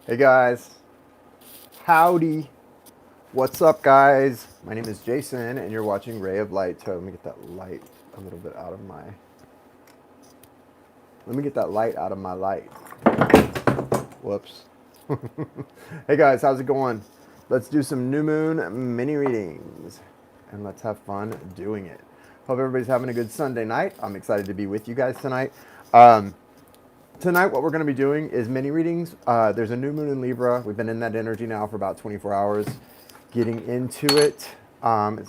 Hey guys, howdy. What's up, guys? My name is Jason, and you're watching Ray of Light. So let me get that light a little bit out of my. Let me get that light out of my light. Whoops. Hey guys, how's it going? Let's do some new moon mini readings, and let's have fun doing it. Hope everybody's having a good Sunday night. I'm excited to be with you guys tonight. Tonight, what we're going to be doing is mini readings. There's a new moon in Libra. We've been in that energy now for about 24 hours. Getting into it. I've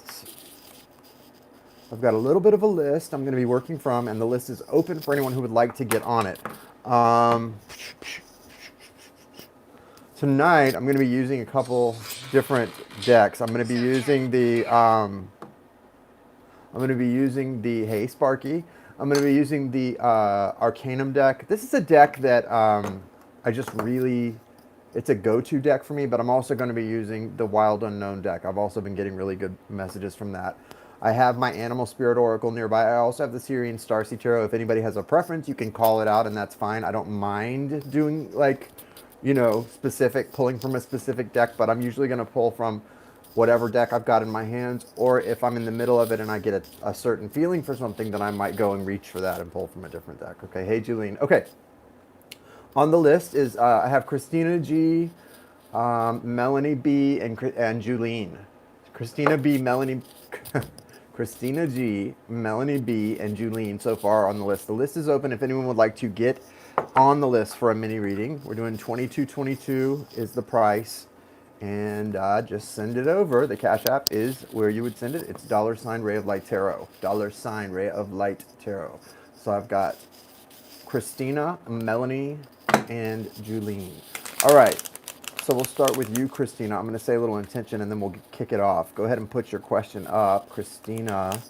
got a little bit of a list I'm going to be working from, and the list is open for anyone who would like to get on it. Tonight, I'm going to be using a couple different decks. I'm going to be using the Hey Sparky. I'm going to be using the Arcanum deck. This is a deck that it's a go-to deck for me, but I'm also going to be using the Wild Unknown deck. I've also been getting really good messages from that. I have my Animal Spirit Oracle nearby. I also have the Syrian Starseed Tarot. If anybody has a preference, you can call it out, and that's fine. I don't mind doing, pulling from a specific deck, but I'm usually going to pull from whatever deck I've got in my hands, or if I'm in the middle of it and I get a certain feeling for something, then I might go and reach for that and pull from a different deck. Okay, hey Julene. Okay, on the list is I have Christina G, Melanie B, and Julene. Christina B, Melanie, Christina G, Melanie B, and Julene so far on the list. The list is open if anyone would like to get on the list for a mini reading. We're doing $22.22 is the price. And just send it over. The Cash App is where you would send it. It's $ Ray of Light Tarot. $ Ray of Light Tarot. So I've got Christina, Melanie, and Julene. All right. So we'll start with you, Christina. I'm going to say a little intention, and then we'll kick it off. Go ahead and put your question up, Christina,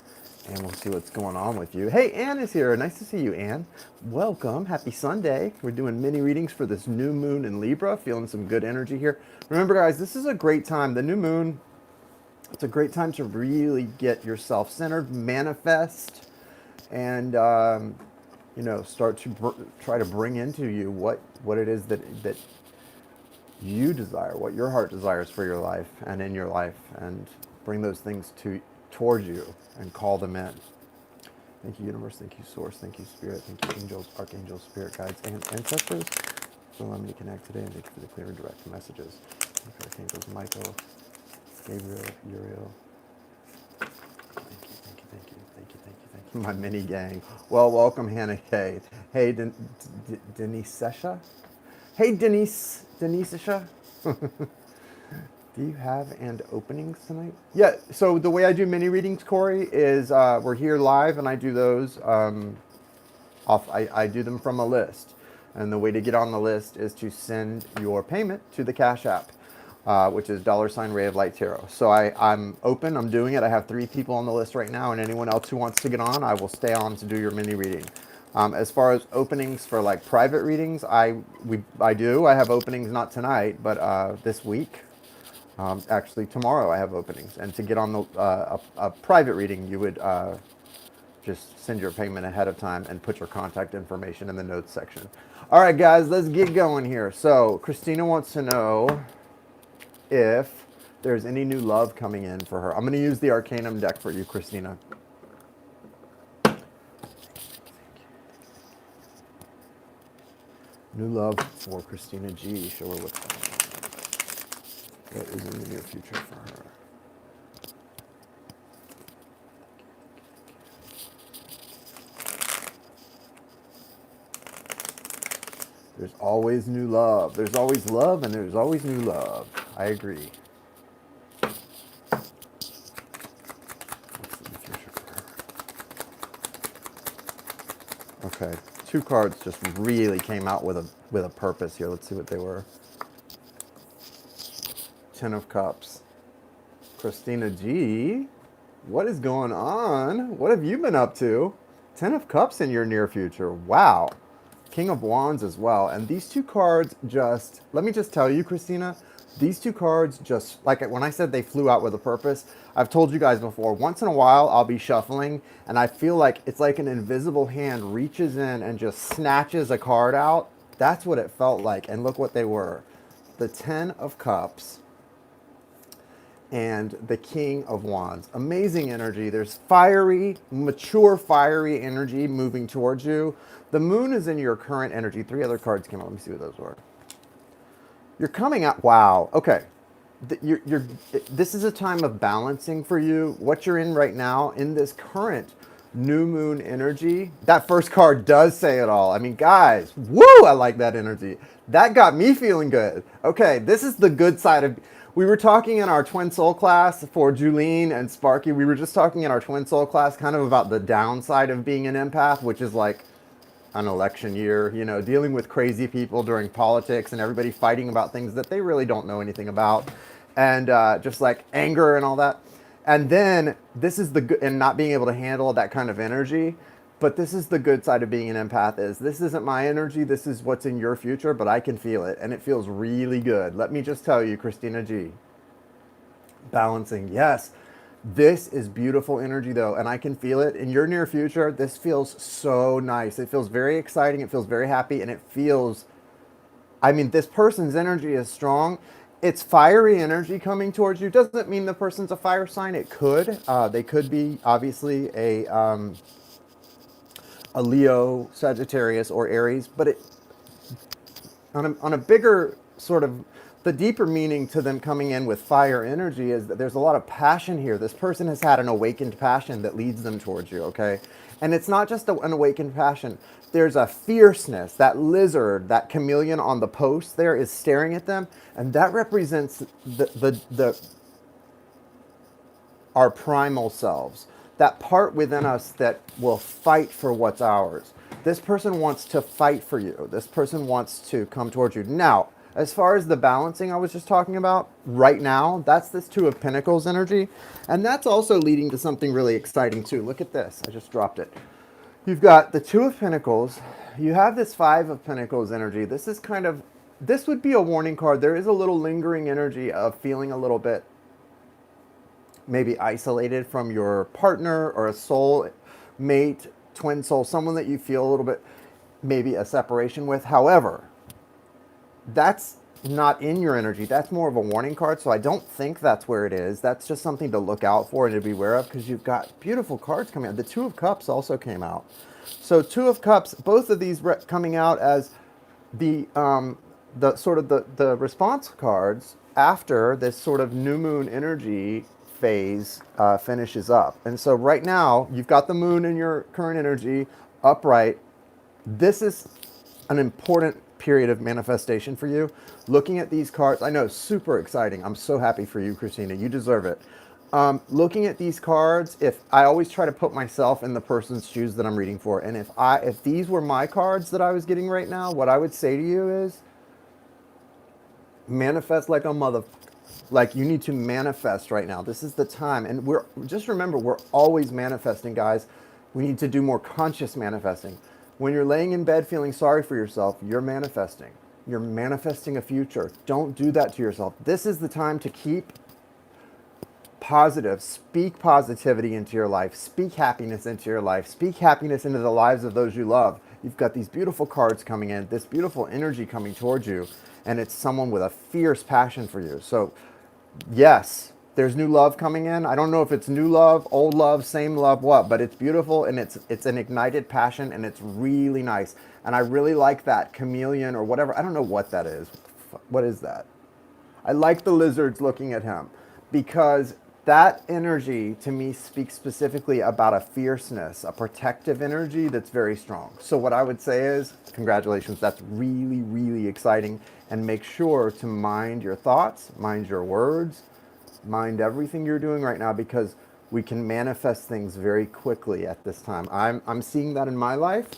and we'll see what's going on with you. Hey, Anne is here. Nice to see you, Anne. Welcome. Happy Sunday. We're doing mini readings for this new moon in Libra. Feeling some good energy here. Remember, guys, this is a great time. The new moon, it's a great time to really get yourself centered, manifest, and, start to try to bring into you what it is that you desire, what your heart desires for your life and in your life, and bring those things towards you and call them in. Thank you, universe. Thank you, source. Thank you, spirit. Thank you, angels, archangels, spirit guides, and ancestors for allowing me to connect today, and thank you for the clear and direct messages. Thank you, archangels Michael, Gabriel, Uriel. Thank you, thank you, thank you, thank you, thank you, thank you. My mini gang. Well, welcome, Hannah K. Hey, Denisesha. Hey, Denisesha. Do you have openings tonight? Yeah, so the way I do mini readings, Corey, is we're here live and I do those I do them from a list. And the way to get on the list is to send your payment to the Cash App, which is $ Ray of Light Tarot. So I'm open, I'm doing it. I have 3 people on the list right now, and anyone else who wants to get on, I will stay on to do your mini reading. As far as openings for like private readings, I have openings not tonight, but this week. Actually, tomorrow I have openings, and to get on a private reading, you would just send your payment ahead of time and put your contact information in the notes section. All right, guys, let's get going here. So Christina wants to know if there's any new love coming in for her. I'm going to use the Arcanum deck for you, Christina. New love for Christina G. Show her what's going on. What is in the near future for her? There's always new love. There's always love, and there's always new love. I agree. What's in the future for her? Okay, 2 cards just really came out with a purpose here. Let's see what they were. 10 of Cups. Christina G, what is going on? What have you been up to? 10 of Cups in your near future. Wow. King of Wands as well. And these 2 cards let me just tell you, Christina, these 2 cards just, like when I said they flew out with a purpose, I've told you guys before, once in a while I'll be shuffling and I feel like it's like an invisible hand reaches in and just snatches a card out. That's what it felt like. And look what they were. the 10 of Cups, and the King of Wands. Amazing energy. There's fiery, mature, fiery energy moving towards you. The moon is in your current energy. 3 other cards came out. Let me see what those were. You're coming out. Wow. Okay. This is a time of balancing for you. What you're in right now in this current new moon energy. That first card does say it all. I mean, guys, woo, I like that energy. That got me feeling good. Okay, this is the good side of... We were talking in our Twin Soul class for Julene and Sparky. We were just talking in our Twin Soul class kind of about the downside of being an empath, which is like an election year, you know, dealing with crazy people during politics and everybody fighting about things that they really don't know anything about, and just like anger and all that. And then this is the good, and not being able to handle that kind of energy. But this is the good side of being an empath, is this isn't my energy, this is what's in your future, but I can feel it, and it feels really good. Let me just tell you, Christina G. Balancing, yes. This is beautiful energy, though, and I can feel it. In your near future, this feels so nice. It feels very exciting, it feels very happy, and it feels... I mean, this person's energy is strong. It's fiery energy coming towards you. Doesn't mean the person's a fire sign. It could. They could be, obviously, a Leo, Sagittarius, or Aries, but it on a bigger sort of, the deeper meaning to them coming in with fire energy is that there's a lot of passion here. This person has had an awakened passion that leads them towards you, okay? And it's not just an awakened passion. There's a fierceness. That lizard, that chameleon on the post there is staring at them, and that represents our primal selves. That part within us that will fight for what's ours. This person wants to fight for you. This person wants to come towards you. Now, as far as the balancing I was just talking about, right now, that's this 2 of Pentacles energy. And that's also leading to something really exciting too. Look at this. I just dropped it. You've got the 2 of Pentacles. You have this 5 of Pentacles energy. This is kind of, this would be a warning card. There is a little lingering energy of feeling a little bit maybe isolated from your partner or a soul mate, twin soul, someone that you feel a little bit maybe a separation with. However, that's not in your energy. That's more of a warning card, so I don't think that's where it is. That's just something to look out for and to be aware of, because you've got beautiful cards coming out. The 2 of Cups also came out. So 2 of Cups, both of these coming out as the sort of the response cards after this sort of new moon energy phase finishes up. And so right now, you've got the moon in your current energy upright. This is an important period of manifestation for you. Looking at these cards, I know, super exciting. I'm so happy for you, Christina. You deserve it. Looking at these cards, if I always try to put myself in the person's shoes that I'm reading for, and if these were my cards that I was getting right now, what I would say to you is manifest like a mother. Like, you need to manifest right now. This is the time. And just remember, we're always manifesting, guys. We need to do more conscious manifesting. When you're laying in bed feeling sorry for yourself, you're manifesting. You're manifesting a future. Don't do that to yourself. This is the time to keep positive. Speak positivity into your life. Speak happiness into your life. Speak happiness into the lives of those you love. You've got these beautiful cards coming in, this beautiful energy coming towards you, and it's someone with a fierce passion for you. So, yes, there's new love coming in. I don't know if it's new love, old love, same love, what, but it's beautiful, and it's an ignited passion, and it's really nice. And I really like that chameleon or whatever. I don't know what that is. What is that? I like the lizards looking at him, because that energy to me speaks specifically about a fierceness, a protective energy that's very strong. So what I would say is, congratulations, that's really, really exciting. And make sure to mind your thoughts, mind your words, mind everything you're doing right now, because we can manifest things very quickly at this time. I'm seeing that in my life.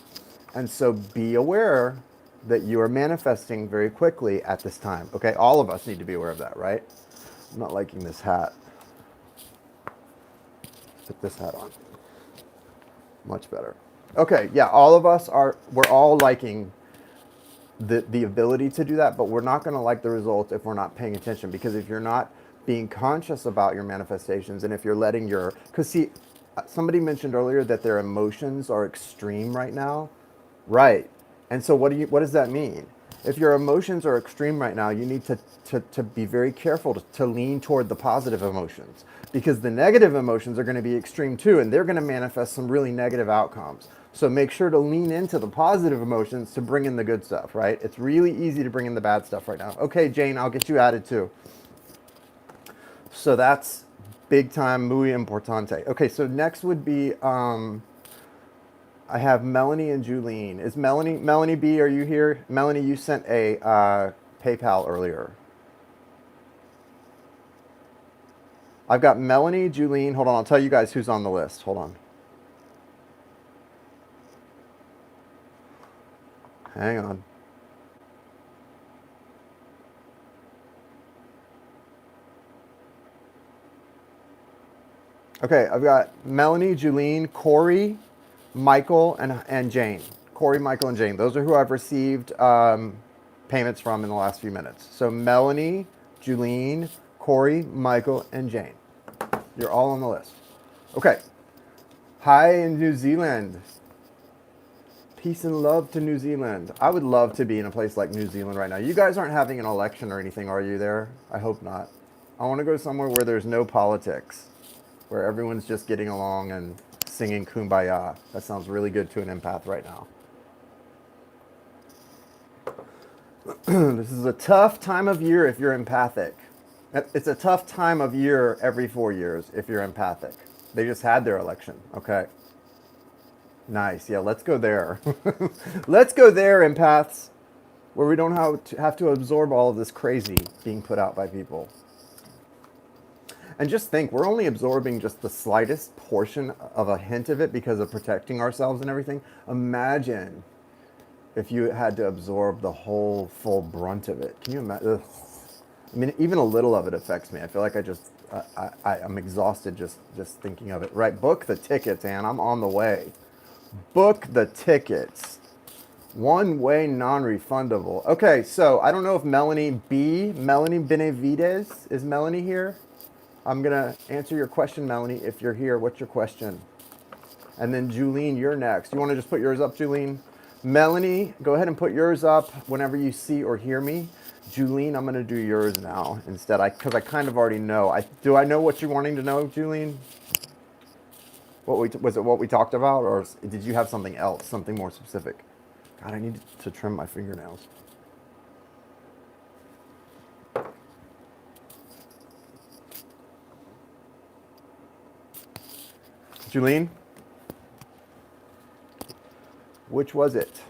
And so be aware that you are manifesting very quickly at this time. Okay, all of us need to be aware of that, right? I'm not liking this hat. Put this hat on. Much better. Okay, yeah, all of us we're all liking the ability to do that, but we're not going to like the results if we're not paying attention. Because if you're not being conscious about your manifestations, and if you're letting because see, somebody mentioned earlier that their emotions are extreme right now. Right. And so what does that mean? If your emotions are extreme right now, you need to be very careful to lean toward the positive emotions, because the negative emotions are going to be extreme too, and they're going to manifest some really negative outcomes. So make sure to lean into the positive emotions to bring in the good stuff, right? It's really easy to bring in the bad stuff right now. Okay, Jane, I'll get you added too. So that's big time, muy importante. Okay, so next would be, I have Melanie and Julene. Is Melanie B, are you here? Melanie, you sent a PayPal earlier. I've got Melanie, Julene. Hold on, I'll tell you guys who's on the list. Hold on. Hang on. Okay, I've got Melanie, Julene, Corey, Michael, and Jane. Corey, Michael, and Jane. Those are who I've received payments from in the last few minutes. So Melanie, Julene, Corey, Michael, and Jane. You're all on the list. Okay. Hi in New Zealand. Peace and love to New Zealand. I would love to be in a place like New Zealand right now. You guys aren't having an election or anything, are you there? I hope not. I want to go somewhere where there's no politics, where everyone's just getting along and singing Kumbaya. That sounds really good to an empath right now. This is a tough time of year if you're empathic. It's a tough time of year every 4 years if you're empathic. They just had their election. Okay. Nice. Yeah, let's go there. Let's go there, empaths, where we don't have to absorb all of this crazy being put out by people. And just think, we're only absorbing just the slightest portion of a hint of it because of protecting ourselves and everything. Imagine if you had to absorb the whole full brunt of it. Can you imagine? I mean, even a little of it affects me. I feel like I'm exhausted just thinking of it. Right, book the tickets, Anne. I'm on the way. Book the tickets. One-way, non-refundable. Okay, so I don't know if Melanie Benavides, is Melanie here? I'm going to answer your question, Melanie. If you're here, what's your question? And then Julene, you're next. You want to just put yours up, Julene? Melanie, go ahead and put yours up whenever you see or hear me. Julene, I'm going to do yours now instead, because I kind of already know. Do I know what you're wanting to know, Julene? Was it what we talked about, or did you have something else, something more specific? God, I need to trim my fingernails. Julene? Which was it?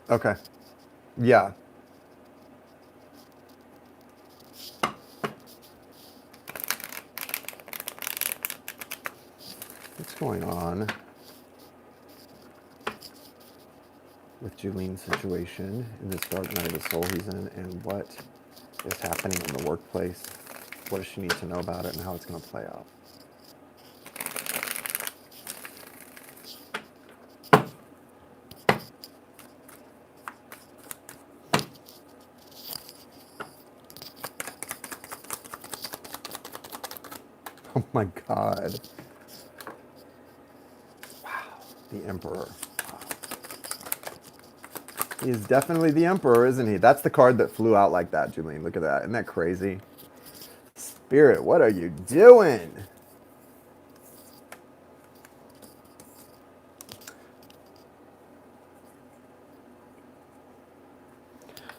Okay. Yeah. What's going on with Julene's situation in this dark night of the soul he's in, and what is happening in the workplace? What does she need to know about it, and how it's going to play out? Oh my God. Wow. The Emperor. Wow. He is definitely the Emperor, isn't he? That's the card that flew out like that, Julene. Look at that. Isn't that crazy? Spirit, what are you doing?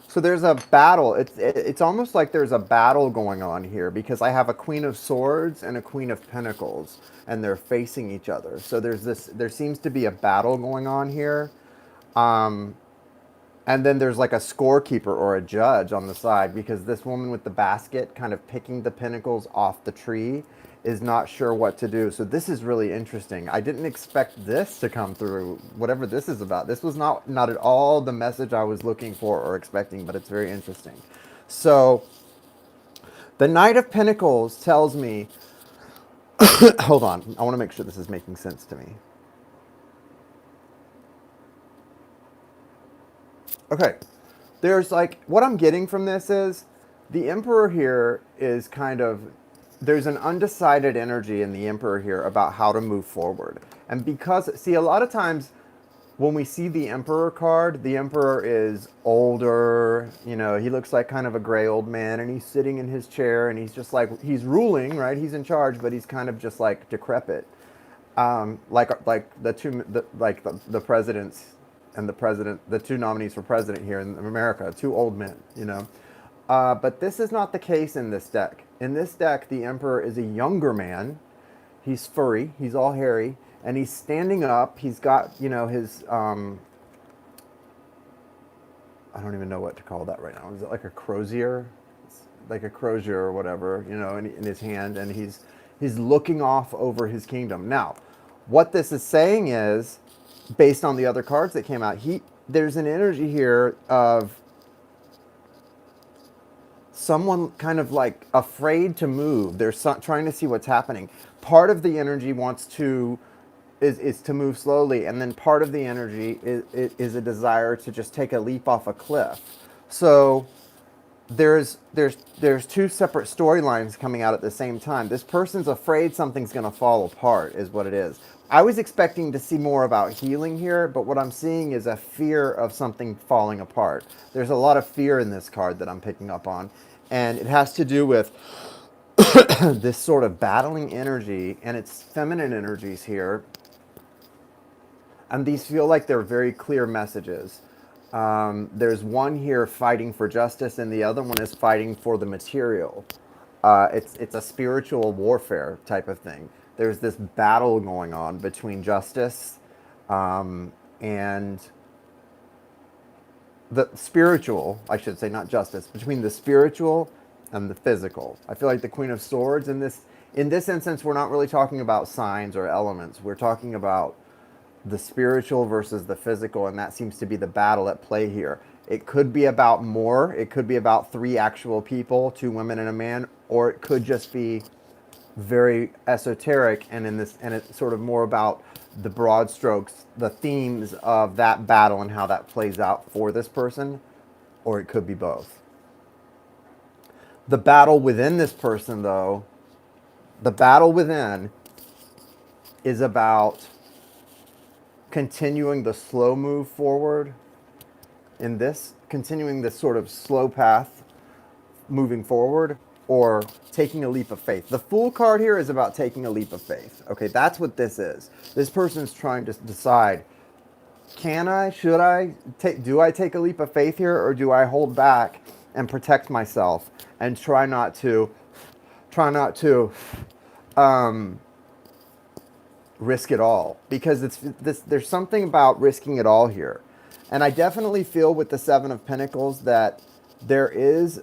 So there's a battle. It's almost like there's a battle going on here, because I have a Queen of Swords and a Queen of Pentacles, and they're facing each other. So there seems to be a battle going on here. And then there's like a scorekeeper or a judge on the side, because this woman with the basket kind of picking the pinnacles off the tree is not sure what to do. So this is really interesting. I didn't expect this to come through, whatever this is about. This was not at all the message I was looking for or expecting, but it's very interesting. So the Knight of Pentacles tells me, hold on, I want to make sure this is making sense to me. Okay, there's like, what I'm getting from this is the Emperor here is kind of there's an undecided energy in the Emperor here about how to move forward. And because, see, a lot of times when we see the Emperor card, the Emperor is older, you know, he looks like kind of a gray old man, and he's sitting in his chair, and he's just like, he's ruling, right? He's in charge, but he's kind of just like decrepit. Like the presidents and the two nominees for president here in America, two old men, you know. But this is not the case in this deck. In this deck, the Emperor is a younger man. He's furry. He's all hairy, and he's standing up. He's got, you know, his I don't even know what to call that right now. Is it like a crozier? It's like a crozier or whatever, you know, in his hand, and he's looking off over his kingdom. Now, what this is saying is, based on the other cards that came out, there's an energy here of someone kind of like afraid to move. They're trying to see what's happening. Part of the energy is to move slowly, and then part of the energy is a desire to just take a leap off a cliff. So there's two separate storylines coming out at the same time. This person's afraid something's going to fall apart, is what it is. I was expecting to see more about healing here, but what I'm seeing is a fear of something falling apart. There's a lot of fear in this card that I'm picking up on, and it has to do with this sort of battling energy, and it's feminine energies here. And these feel like they're very clear messages. There's one here fighting for justice, and the other one is fighting for the material. It's a spiritual warfare type of thing. There's this battle going on between justice and the spiritual, I should say, not justice, between the spiritual and the physical. I feel like the Queen of Swords in this instance, we're not really talking about signs or elements. We're talking about the spiritual versus the physical, and that seems to be the battle at play here. It could be about more. It could be about three actual people, two women and a man, or it could just be very esoteric and it's sort of more about the broad strokes, the themes of that battle and how that plays out for this person, or it could be both. The battle within this person, though, the battle within is about continuing the slow move forward in this, continuing this sort of slow path moving forward, or taking a leap of faith. The Fool card here is about taking a leap of faith. Okay, that's what this is. This person's trying to decide, do I take a leap of faith here, or do I hold back and protect myself and try not to risk it all? Because there's something about risking it all here. And I definitely feel with the Seven of Pentacles that there is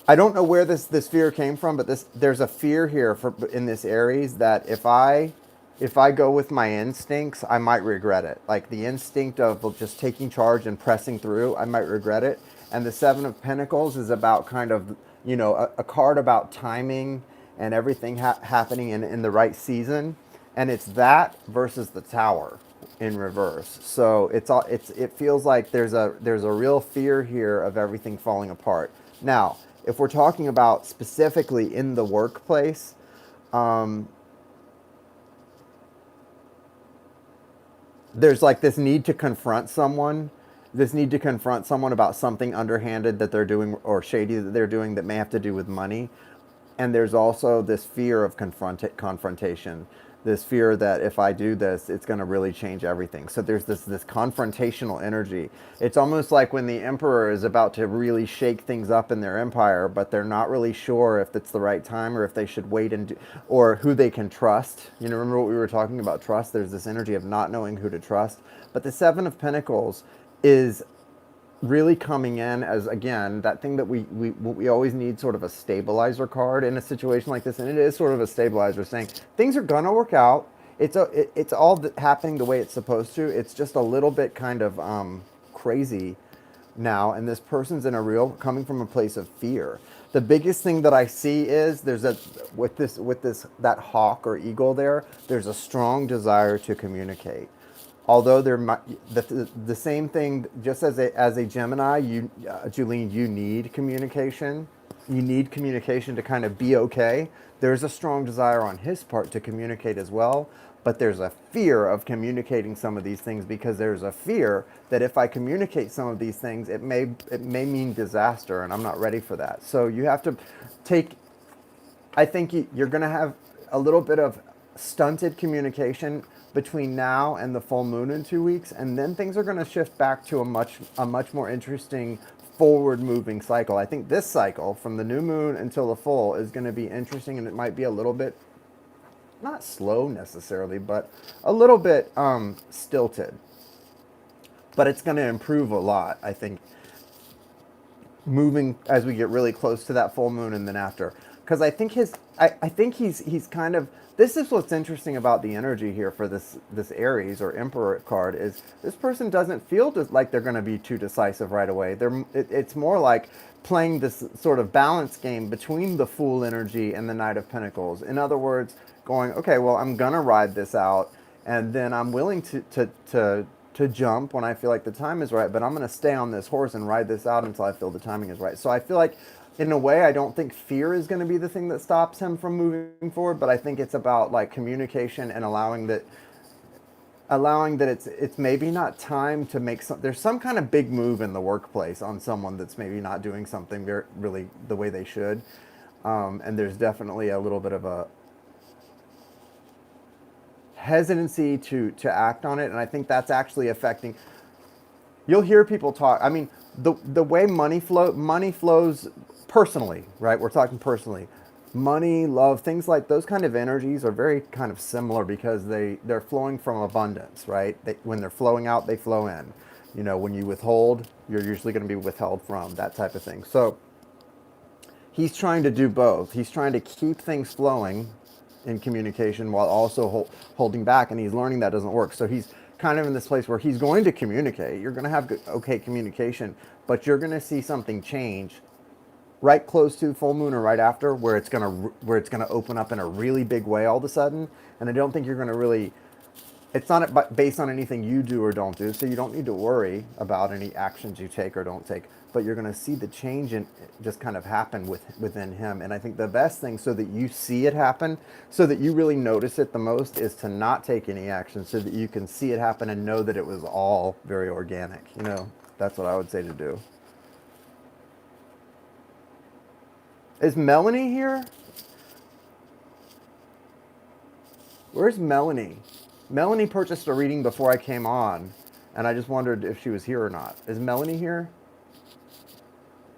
I don't know where this fear came from, but there's a fear here in this Aries that if I go with my instincts, I might regret it. Like the instinct of just taking charge and pressing through, I might regret it. And the Seven of Pentacles is about kind of, you know, a card about timing and everything happening in the right season. And it's that versus the Tower in reverse. So it feels like there's a real fear here of everything falling apart. Now, if we're talking about specifically in the workplace, there's like this need to confront someone about something underhanded that they're doing or shady that they're doing that may have to do with money. And there's also this fear of confrontation, this fear that if I do this, it's going to really change everything. So there's this confrontational energy. It's almost like when the Emperor is about to really shake things up in their empire, but they're not really sure if it's the right time or if they should wait or who they can trust. You know, remember what we were talking about, trust? There's this energy of not knowing who to trust. But the Seven of Pentacles is really coming in as, again, that thing that we always need, sort of a stabilizer card in a situation like this. And it is sort of a stabilizer saying things are gonna work out. It's all happening the way it's supposed to. It's just a little bit kind of crazy now, and this person's in a real, coming from a place of fear. The biggest thing that I see is there's a, with this, that hawk or eagle there, there's a strong desire to communicate. Although there might, the same thing, just as a Gemini, you, Julene, you need communication. You need communication to kind of be okay. There's a strong desire on his part to communicate as well, but there's a fear of communicating some of these things because there's a fear that if I communicate some of these things, it may mean disaster, and I'm not ready for that. So you have to take, I think you're going to have a little bit of stunted communication between now and the full moon in 2 weeks, and then things are going to shift back to a much more interesting forward moving cycle. I think this cycle from the new moon until the full is going to be interesting, and it might be a little bit not slow necessarily, but a little bit stilted. But it's going to improve a lot, I think, moving as we get really close to that full moon and then after. Because I think I think he's kind of, this is what's interesting about the energy here for this Aries or Emperor card, is this person doesn't feel like they're going to be too decisive right away. It's more like playing this sort of balance game between the Fool energy and the Knight of Pentacles. In other words, going, okay, well, I'm going to ride this out, and then I'm willing to jump when I feel like the time is right, but I'm going to stay on this horse and ride this out until I feel the timing is right. So I feel like, in a way, I don't think fear is going to be the thing that stops him from moving forward, but I think it's about like communication and allowing that it's maybe not time to make there's some kind of big move in the workplace on someone that's maybe not doing something really the way they should. And there's definitely a little bit of a hesitancy to act on it, and I think that's actually affecting. You'll hear people talk. I mean, the way money flows personally, right? We're talking personally. Money, love, things like those kind of energies are very kind of similar because they're flowing from abundance, right? When they're flowing out, they flow in. You know, when you withhold, you're usually going to be withheld from, that type of thing. So he's trying to do both. He's trying to keep things flowing in communication while also holding back, and he's learning that doesn't work. So he's kind of in this place where he's going to communicate. You're going to have okay communication, but you're going to see something change right close to full moon or right after, where it's going to open up in a really big way all of a sudden. And I don't think you're going to really, it's not based on anything you do or don't do, so you don't need to worry about any actions you take or don't take, but you're going to see the change in just kind of happen within him. And I think the best thing, so that you see it happen, so that you really notice it the most, is to not take any action, so that you can see it happen and know that it was all very organic. You know, that's what I would say to do. Is Melanie here? Where's Melanie? Melanie purchased a reading before I came on, and I just wondered if she was here or not. Is Melanie here?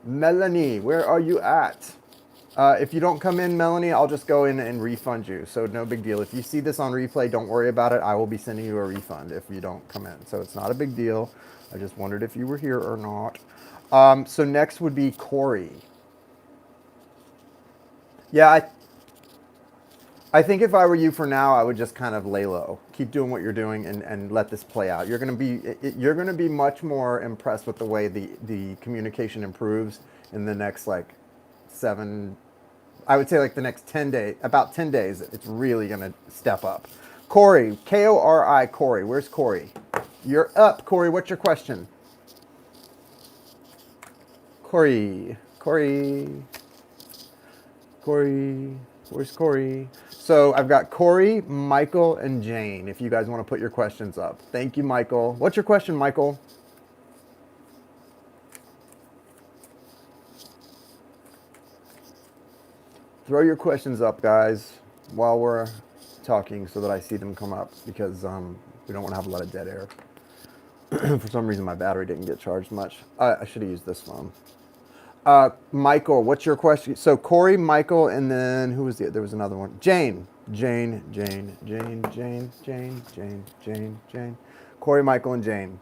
Melanie, where are you at? If you don't come in, Melanie, I'll just go in and refund you. So no big deal. If you see this on replay, don't worry about it. I will be sending you a refund if you don't come in. So it's not a big deal. I just wondered if you were here or not. So next would be Corey. Yeah, I think if I were you for now, I would just kind of lay low. Keep doing what you're doing and let this play out. You're going to be much more impressed with the way the communication improves in the next like 7, I would say like the next 10 days, about 10 days, it's really going to step up. Corey, Kori, Corey. Where's Corey? You're up, Corey. What's your question? Corey. Where's Corey? So I've got Corey, Michael, and Jane, if you guys want to put your questions up. Thank you, Michael. What's your question, Michael? Throw your questions up, guys, while we're talking so that I see them come up, because we don't want to have a lot of dead air. For some reason, my battery didn't get charged much. I should have used this phone. Michael, what's your question? So Corey, Michael, and then who was there was another one. Jane. Corey, Michael, and Jane.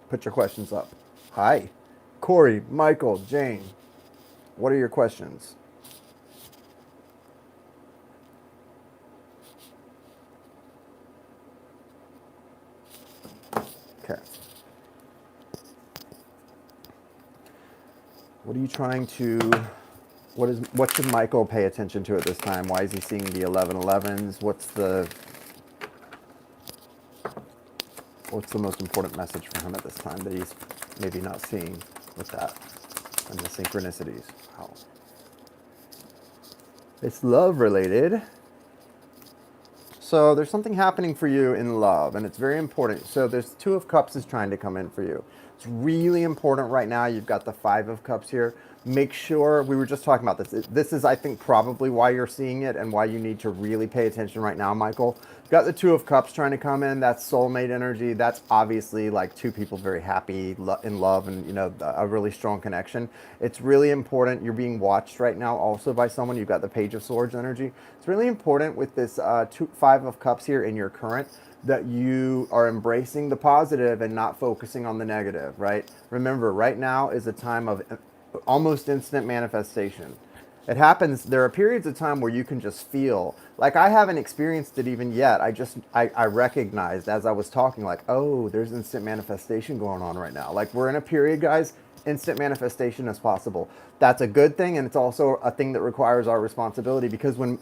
Put your questions up. Hi. Corey, Michael, Jane. What are your questions? Okay. What are you trying to, what should Michael pay attention to at this time? Why is he seeing the 1111s? What's the most important message for him at this time that he's maybe not seeing with that and the synchronicities? Wow. It's love related. So there's something happening for you in love, and it's very important. So there's Two of Cups is trying to come in for you. It's really important right now. You've got the Five of Cups here. Make sure, we were just talking about this. This is, I think, probably why you're seeing it and why you need to really pay attention right now, Michael. You've got the Two of Cups trying to come in. That's soulmate energy. That's obviously like two people very happy in love and, you know, a really strong connection. It's really important. You're being watched right now also by someone. You've got the Page of Swords energy. It's really important with this Five of Cups here in your current that you are embracing the positive and not focusing on the negative, right? Remember, right now is a time of almost instant manifestation. It happens, there are periods of time where you can just feel, like I haven't experienced it even yet. I recognized as I was talking, like, oh, there's instant manifestation going on right now. Like we're in a period, guys, instant manifestation is possible. That's a good thing, and it's also a thing that requires our responsibility, because when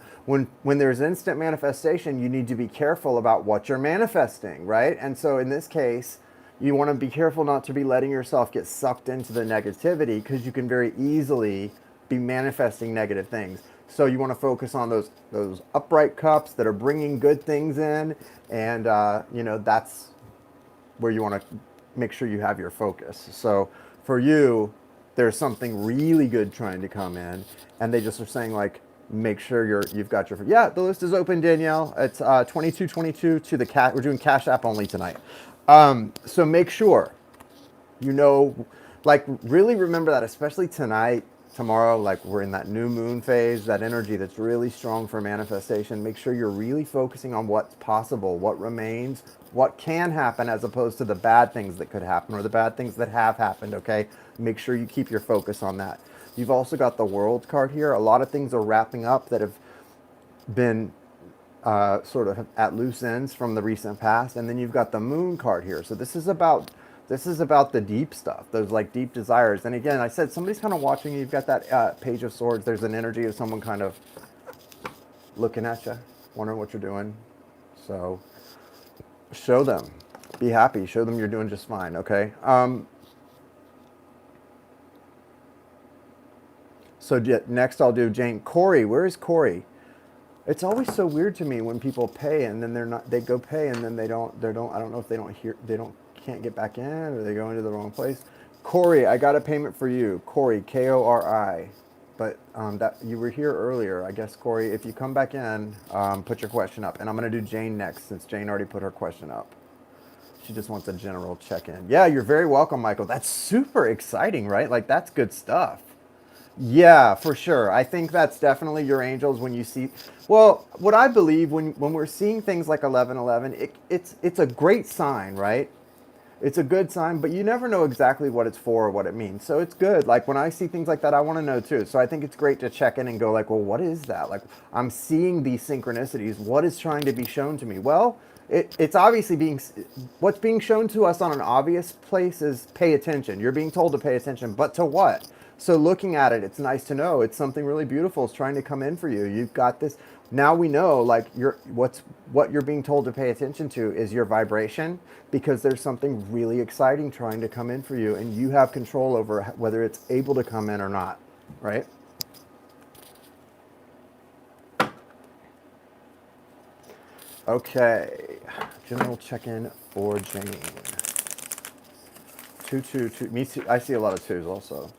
there's instant manifestation, you need to be careful about what you're manifesting, right? And so in this case, you want to be careful not to be letting yourself get sucked into the negativity, because you can very easily be manifesting negative things. So you want to focus on those upright cups that are bringing good things in, and you know, that's where you want to make sure you have your focus. So for you, there's something really good trying to come in, and they just are saying, like, make sure you've got your, yeah, the list is open, Danielle. It's 2222 to the cat. We're doing Cash App only tonight. So make sure, you know, like really remember that, especially tonight, tomorrow, like we're in that new moon phase, that energy that's really strong for manifestation. Make sure you're really focusing on what's possible, what remains, what can happen, as opposed to the bad things that could happen or the bad things that have happened, okay? Make sure you keep your focus on that. You've also got the World card here. A lot of things are wrapping up that have been sort of at loose ends from the recent past. And then you've got the Moon card here. So this is about the deep stuff, those like deep desires. And again, I said somebody's kind of watching you. You've got that Page of Swords. There's an energy of someone kind of looking at you, wondering what you're doing. So show them. Be happy. Show them you're doing just fine, okay? So next I'll do Jane. Corey, where is Corey? It's always so weird to me when people pay and then they go pay and then they don't, I don't know if can't get back in, or they go into the wrong place. Corey, I got a payment for you. Corey, Kori. But that you were here earlier. I guess, Corey, if you come back in, put your question up. And I'm going to do Jane next, since Jane already put her question up. She just wants a general check-in. Yeah, you're very welcome, Michael. That's super exciting, right? Like, that's good stuff. Yeah, for sure. I think that's definitely your angels when you see, well, what I believe when we're seeing things like 1111, it's a great sign, right? It's a good sign, but you never know exactly what it's for or what it means. So it's good. Like when I see things like that, I want to know too. So I think it's great to check in and go like, well, what is that? Like I'm seeing these synchronicities. What is trying to be shown to me? Well, it's obviously what's being shown to us on an obvious place is pay attention. You're being told to pay attention, but to what? So looking at it, it's nice to know it's something really beautiful is trying to come in for you. You've got this. Now we know, like, what you're being told to pay attention to is your vibration, because there's something really exciting trying to come in for you, and you have control over whether it's able to come in or not, right? Okay, general check-in for Jane. 222. Me too. I see a lot of twos also.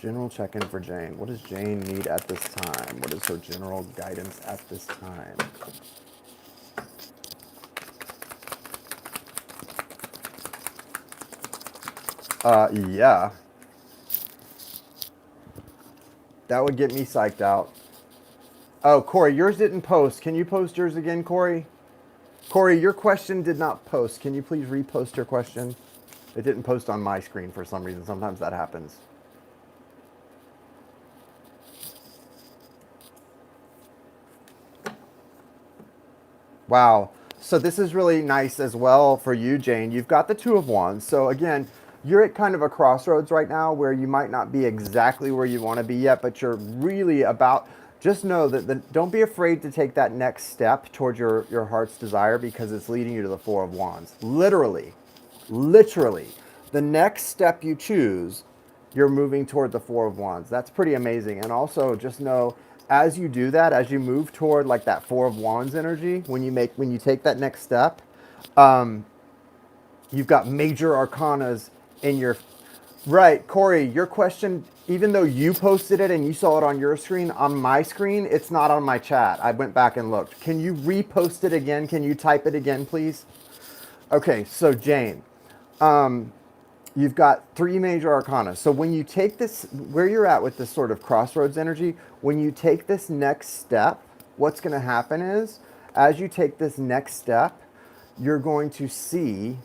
General check-in for Jane. What does Jane need at this time? What is her general guidance at this time? Yeah. That would get me psyched out. Oh, Corey, yours didn't post. Can you post yours again, Corey? Corey, your question did not post. Can you please repost your question? It didn't post on my screen for some reason. Sometimes that happens. Wow. So this is really nice as well for you, Jane. You've got the Two of Wands. So again, you're at kind of a crossroads right now where you might not be exactly where you want to be yet, but you're really about, just know that don't be afraid to take that next step towards your heart's desire, because it's leading you to the Four of Wands. Literally, the next step you choose, you're moving toward the Four of Wands. That's pretty amazing. And also just know, as you do that, as you move toward like that Four of Wands energy, when you take that next step, you've got major arcanas in your, right, Corey, your question, even though you posted it and you saw it on your screen, on my screen, it's not on my chat. I went back and looked. Can you repost it again? Can you type it again, please? Okay, so Jane, you've got three major arcana. So when you take this, where you're at with this sort of crossroads energy, when you take this next step, what's going to happen is, as you take this next step, you're going to see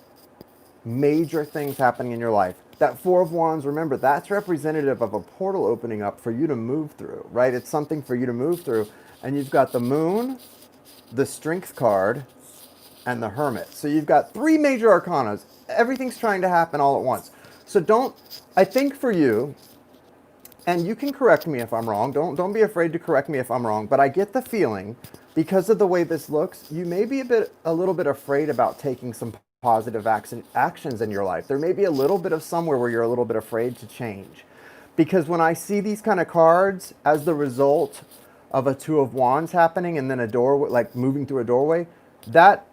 major things happening in your life. That Four of Wands, remember, that's representative of a portal opening up for you to move through, right? It's something for you to move through. And you've got the Moon, the Strength card, and the Hermit. So you've got three major arcanas. Everything's trying to happen all at once. So I think for you, and you can correct me if I'm wrong, don't be afraid to correct me if I'm wrong, but I get the feeling, because of the way this looks, you may be a little bit afraid about taking some positive actions in your life. There may be a little bit of somewhere where you're a little bit afraid to change. Because when I see these kind of cards as the result of a Two of Wands happening and then a door, like moving through a doorway, that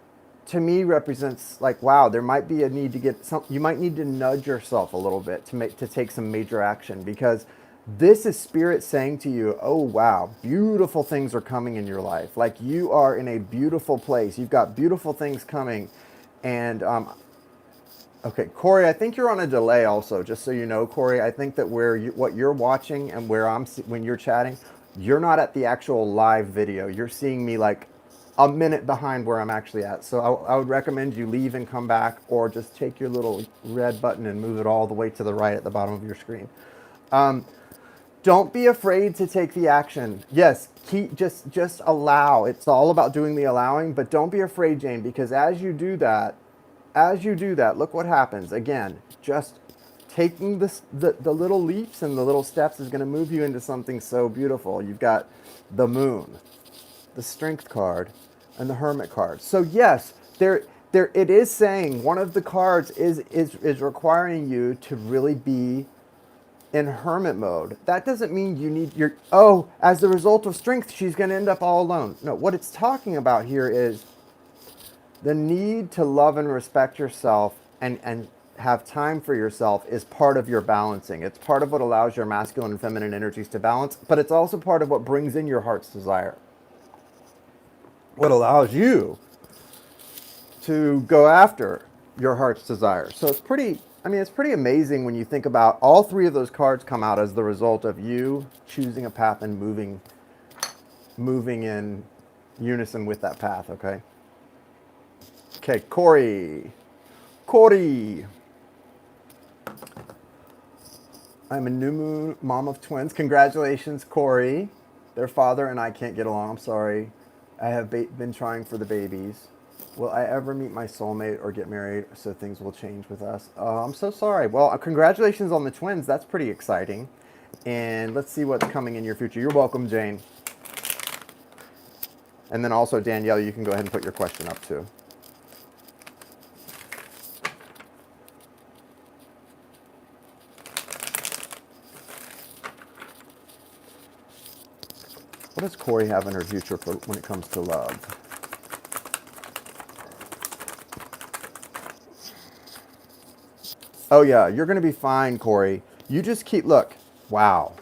to me represents like, wow, there might be a need to get some, you might need to nudge yourself a little bit to take some major action, because this is Spirit saying to you, oh wow, beautiful things are coming in your life. Like, you are in a beautiful place. You've got beautiful things coming. And okay, Corey, I think you're on a delay also, just so you know, Corey. I think that what you're watching and when you're chatting, you're not at the actual live video. You're seeing me like a minute behind where I'm actually at. So I would recommend you leave and come back, or just take your little red button and move it all the way to the right at the bottom of your screen. Don't be afraid to take the action. Yes, just allow. It's all about doing the allowing, but don't be afraid, Jane, because as you do that, look what happens. Again, just taking the little leaps and the little steps is going to move you into something so beautiful. You've got the Moon, the Strength card, and the Hermit card. So yes, there it is saying one of the cards is requiring you to really be in hermit mode. That doesn't mean you need as the result of Strength, she's going to end up all alone. No, what it's talking about here is the need to love and respect yourself and have time for yourself is part of your balancing. It's part of what allows your masculine and feminine energies to balance, but it's also part of what brings in your heart's desire. What allows you to go after your heart's desire. So it's pretty amazing when you think about all three of those cards come out as the result of you choosing a path and moving in unison with that path, okay? Okay, Corey. I'm a new moon mom of twins. Congratulations, Corey. Their father and I can't get along. I'm sorry. I have been trying for the babies. Will I ever meet my soulmate or get married so things will change with us? I'm so sorry. Well, congratulations on the twins. That's pretty exciting. And let's see what's coming in your future. You're welcome, Jane. And then also, Danielle, you can go ahead and put your question up too. What does Corey have in her future when it comes to love? Oh yeah, you're going to be fine, Corey. You just look. Wow.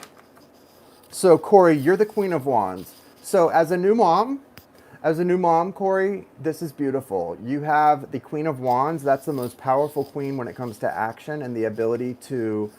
So Corey, you're the Queen of Wands. So as a new mom, Corey, this is beautiful. You have the Queen of Wands. That's the most powerful queen when it comes to action and the ability to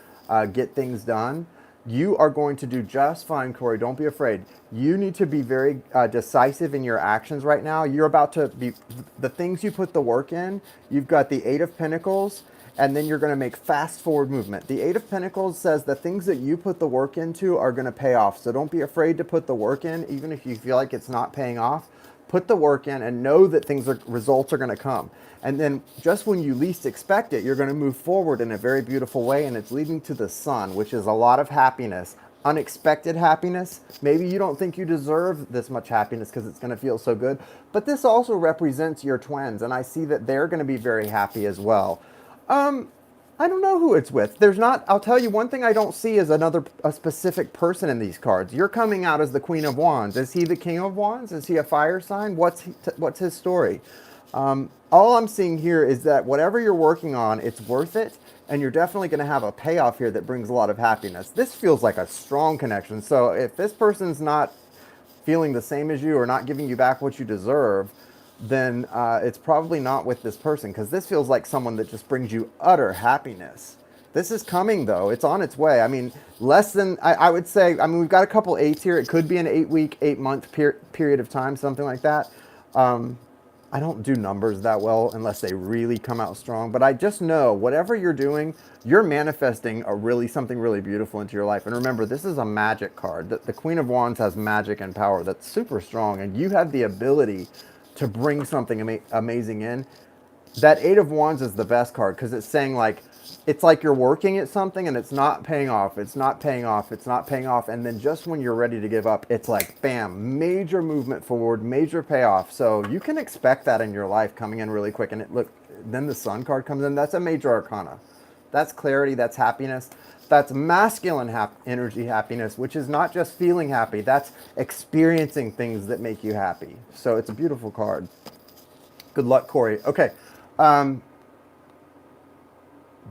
get things done. You are going to do just fine, Corey. Don't be afraid. You need to be very decisive in your actions right now. You're about to be, the things you put the work in, you've got the Eight of Pentacles, and then you're going to make fast forward movement. The Eight of Pentacles says the things that you put the work into are going to pay off. So don't be afraid to put the work in, even if you feel like it's not paying off. put the work in, and know that results are going to come. And then just when you least expect it, you're going to move forward in a very beautiful way, and it's leading to the sun, which is a lot of happiness, unexpected happiness. Maybe you don't think you deserve this much happiness because it's going to feel so good, but this also represents your twins, and I see that they're going to be very happy as well. I don't know who it's with. There's not, I'll tell you one thing I don't see is a specific person in these cards. You're coming out as the Queen of Wands. Is he the King of Wands? Is he a fire sign? What's his story? All I'm seeing here is that whatever you're working on, it's worth it, and you're definitely going to have a payoff here that brings a lot of happiness. This feels like a strong connection. So if this person's not feeling the same as you or not giving you back what you deserve, then it's probably not with this person, because this feels like someone that just brings you utter happiness. This is coming, though. It's on its way. I mean, less than, I would say, I mean, we've got a couple 8s here. It could be an 8-week, 8-month period of time, something like that. I don't do numbers that well unless they really come out strong, but I just know whatever you're doing, you're manifesting something really beautiful into your life. And remember, this is a magic card. The Queen of Wands has magic and power that's super strong, and you have the ability to bring something amazing in. That 8 of Wands is the best card, because it's saying, like, it's like you're working at something and it's not paying off, it's not paying off, it's not paying off, and then just when you're ready to give up, it's like, bam, major movement forward, major payoff. So you can expect that in your life coming in really quick. And look, then the Sun card comes in. That's a major arcana. That's clarity, that's happiness. That's masculine energy happiness, which is not just feeling happy. That's experiencing things that make you happy. So it's a beautiful card. Good luck, Corey. Okay.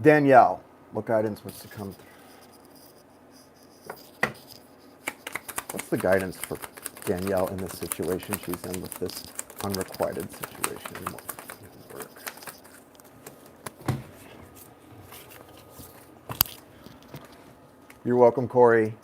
Danielle, what guidance was to come through? What's the guidance for Danielle in this situation she's in with this unrequited situation? You're welcome, Corey.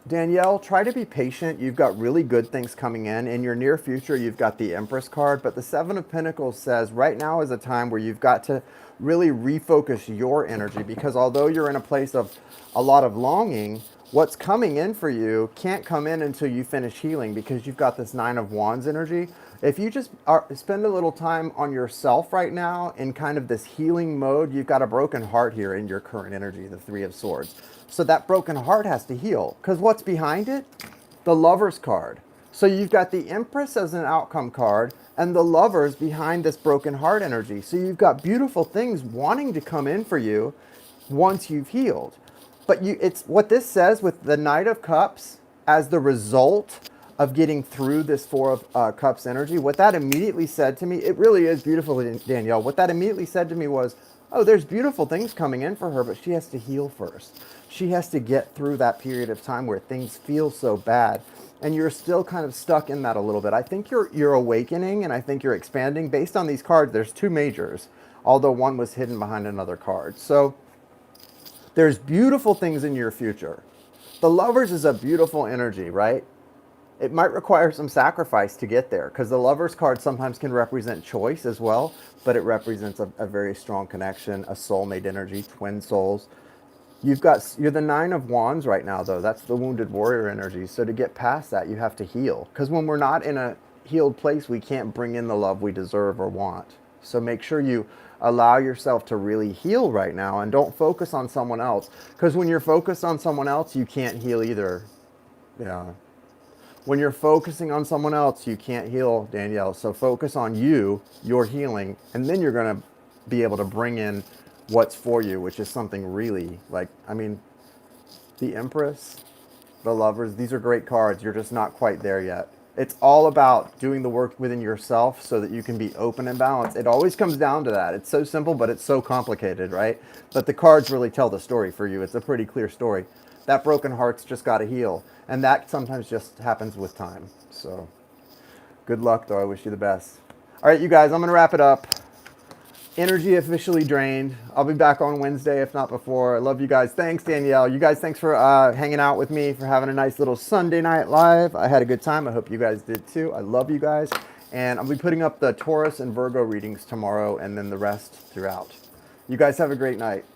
Danielle, try to be patient. You've got really good things coming in. In your near future, you've got the Empress card, but the 7 of Pentacles says right now is a time where you've got to really refocus your energy, because although you're in a place of a lot of longing, what's coming in for you can't come in until you finish healing, because you've got this 9 of Wands energy. If you just spend a little time on yourself right now in kind of this healing mode, you've got a broken heart here in your current energy, the 3 of Swords. So that broken heart has to heal, because what's behind it? The Lovers card. So you've got the Empress as an outcome card and the Lovers behind this broken heart energy. So you've got beautiful things wanting to come in for you once you've healed. But it's what this says with the Knight of Cups as the result of getting through this 4 of Cups energy. What that immediately said to me, it really is beautiful, Danielle. What that immediately said to me was, oh, there's beautiful things coming in for her, but she has to heal first. She has to get through that period of time where things feel so bad. And you're still kind of stuck in that a little bit. I think you're awakening, and I think you're expanding. Based on these cards, there's 2 majors, although one was hidden behind another card. So there's beautiful things in your future. The Lovers is a beautiful energy, right? It might require some sacrifice to get there, because the Lovers card sometimes can represent choice as well, but it represents a very strong connection, a soulmate energy, twin souls. You're the 9 of Wands right now, though. That's the wounded warrior energy. So to get past that, you have to heal, because when we're not in a healed place, we can't bring in the love we deserve or want. So make sure you allow yourself to really heal right now, and don't focus on someone else, because when you're focused on someone else, you can't heal either. Yeah. When you're focusing on someone else, you can't heal, Danielle. So focus on you, your healing, and then you're going to be able to bring in what's for you, which is something really, like, I mean, the Empress, the Lovers, these are great cards. You're just not quite there yet. It's all about doing the work within yourself so that you can be open and balanced. It always comes down to that. It's so simple, but it's so complicated, right? But the cards really tell the story for you. It's a pretty clear story. That broken heart's just got to heal. And that sometimes just happens with time. So good luck, though. I wish you the best. All right, you guys, I'm going to wrap it up. Energy officially drained. I'll be back on Wednesday, if not before. I love you guys. Thanks, Danielle. You guys, thanks for hanging out with me, for having a nice little Sunday night live. I had a good time. I hope you guys did too. I love you guys. And I'll be putting up the Taurus and Virgo readings tomorrow, and then the rest throughout. You guys have a great night.